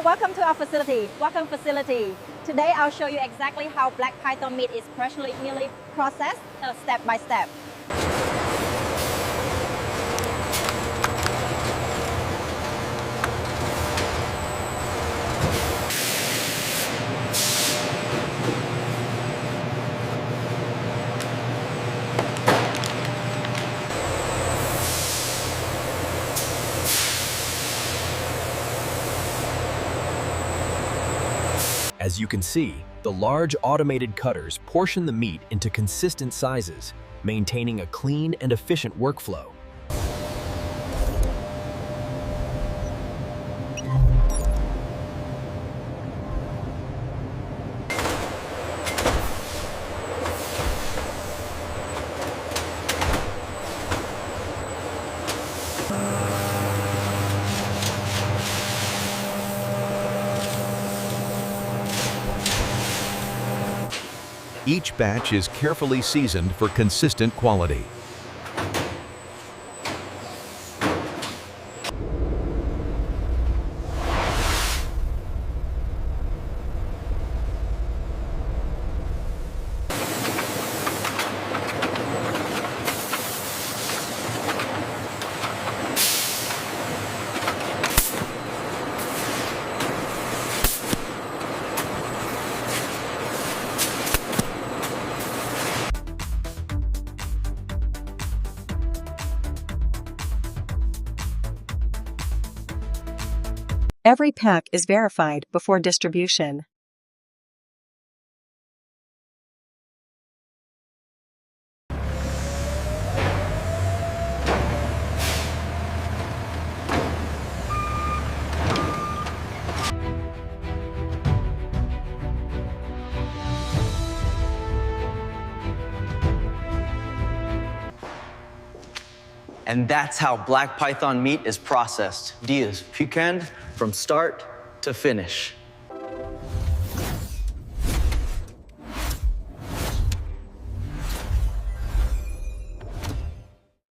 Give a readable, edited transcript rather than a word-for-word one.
welcome to our facility. Welcome facility. Today I'll show you exactly how black python meat is professionally processed step by step. As you can see, the large automated cutters portion the meat into consistent sizes, maintaining a clean and efficient workflow. Each batch is carefully seasoned for consistent quality. Every pack is verified before distribution. And that's how black python meat is processed. Diaz, piquant from start to finish.